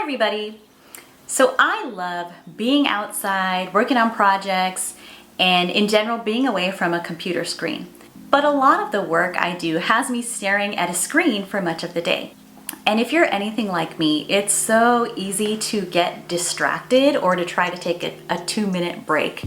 everybody. So I love being outside, working on projects, and in general being away from a computer screen. But a lot of the work I do has me staring at a screen for much of the day. And if you're anything like me, it's so easy to get distracted or to try to take a 2-minute break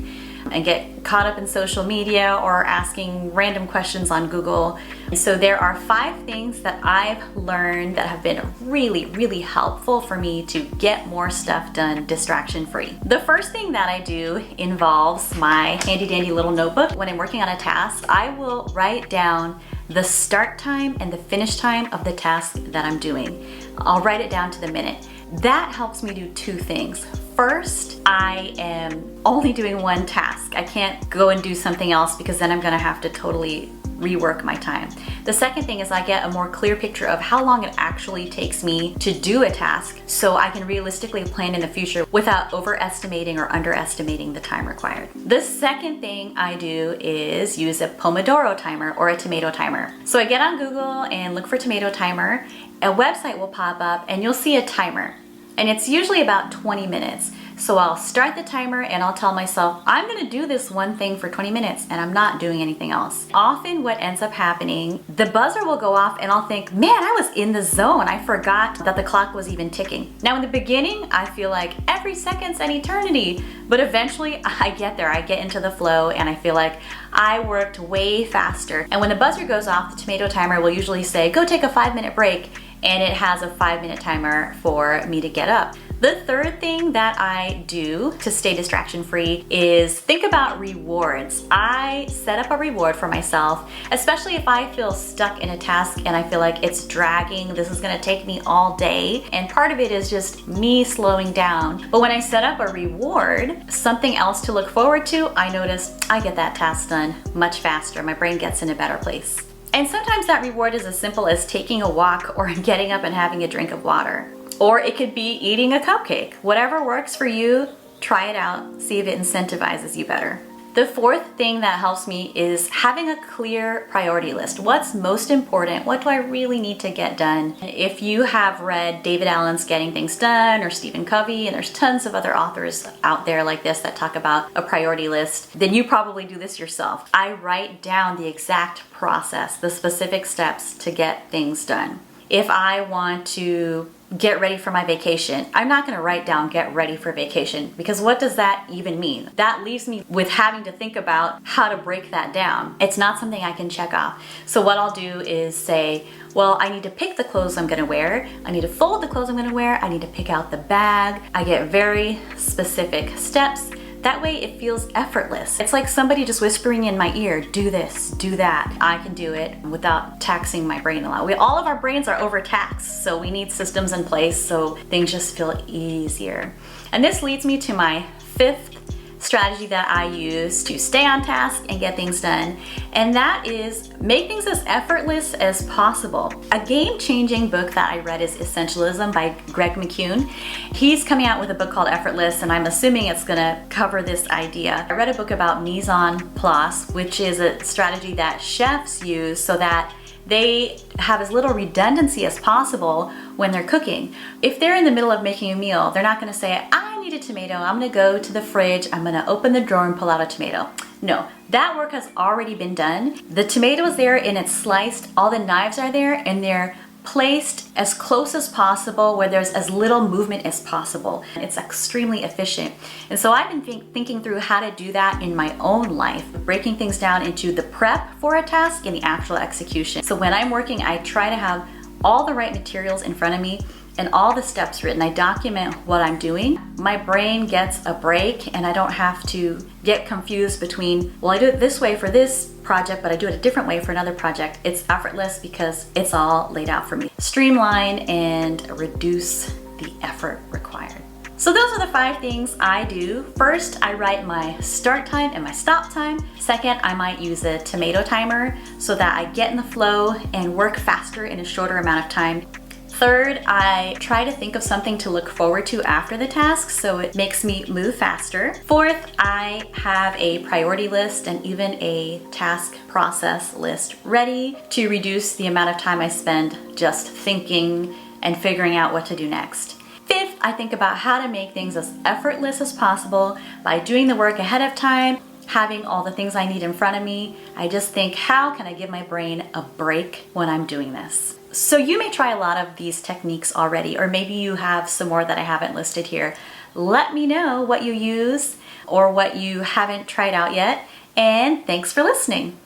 and get caught up in social media or asking random questions on Google. So there are 5 things that I've learned that have been really helpful for me to get more stuff done distraction free. The first thing that I do involves my handy dandy little notebook. When I'm working on a task, I will write down the start time and the finish time of the task that I'm doing. I'll write it down to the minute. That helps me do 2 things. First, I am only doing one task. I can't go and do something else because then I'm gonna have to totally rework my time. The second thing is I get a more clear picture of how long it actually takes me to do a task so I can realistically plan in the future without overestimating or underestimating the time required. The second thing I do is use a pomodoro timer or a tomato timer. So I get on Google and look for tomato timer. A website will pop up and you'll see a timer. And it's usually about 20 minutes. So I'll start the timer and I'll tell myself, I'm gonna do this one thing for 20 minutes and I'm not doing anything else. Often what ends up happening, the buzzer will go off and I'll think, man, I was in the zone. I forgot that the clock was even ticking. Now in the beginning, I feel like every second's an eternity, but eventually I get there. I get into the flow and I feel like I worked way faster. And when the buzzer goes off, the tomato timer will usually say, go take a 5-minute break. And it has a 5-minute timer for me to get up. The third thing that I do to stay distraction free is think about rewards. I set up a reward for myself, especially if I feel stuck in a task and I feel like it's dragging, this is gonna take me all day. And part of it is just me slowing down. But when I set up a reward, something else to look forward to, I notice I get that task done much faster. My brain gets in a better place. And sometimes that reward is as simple as taking a walk or getting up and having a drink of water. Or it could be eating a cupcake. Whatever works for you, try it out, see if it incentivizes you better. The fourth thing that helps me is having a clear priority list. What's most important? What do I really need to get done? If you have read David Allen's Getting Things Done or Stephen Covey, and there's tons of other authors out there like this that talk about a priority list, then you probably do this yourself. I write down the exact process, the specific steps to get things done. If I want to get ready for my vacation, I'm not gonna write down get ready for vacation because what does that even mean? That leaves me with having to think about how to break that down. It's not something I can check off. So what I'll do is say, well, I need to pick the clothes I'm gonna wear, I need to fold the clothes I'm gonna wear, I need to pick out the bag. I get very specific steps. That way it feels effortless. It's like somebody just whispering in my ear, do this, do that. I can do it without taxing my brain a lot. All of our brains are overtaxed, so we need systems in place so things just feel easier. And this leads me to my 5th strategy that I use to stay on task and get things done, and that is make things as effortless as possible. A game-changing book that I read is Essentialism by Greg McKeown. He's coming out with a book called Effortless, and I'm assuming it's gonna cover this idea. I read a book about mise en place, which is a strategy that chefs use so that they have as little redundancy as possible when they're cooking. If they're in the middle of making a meal, they're not gonna say, I need a tomato, I'm gonna go to the fridge, I'm gonna open the drawer and pull out a tomato. No, that work has already been done. The tomato is there and it's sliced, all the knives are there and they're placed as close as possible where there's as little movement as possible. It's extremely efficient. And so I've been thinking through how to do that in my own life, breaking things down into the prep for a task and the actual execution. So when I'm working, I try to have all the right materials in front of me and all the steps written. I document what I'm doing. My brain gets a break and I don't have to get confused between, well, I do it this way for this project, but I do it a different way for another project. It's effortless because it's all laid out for me. Streamline and reduce the effort required. So those are the 5 things I do. First, I write my start time and my stop time. Second, I might use a tomato timer so that I get in the flow and work faster in a shorter amount of time. Third, I try to think of something to look forward to after the task so it makes me move faster. Fourth, I have a priority list and even a task process list ready to reduce the amount of time I spend just thinking and figuring out what to do next. Fifth, I think about how to make things as effortless as possible by doing the work ahead of time, having all the things I need in front of me. I just think, how can I give my brain a break when I'm doing this? So you may try a lot of these techniques already, or maybe you have some more that I haven't listed here. Let me know what you use or what you haven't tried out yet, and thanks for listening.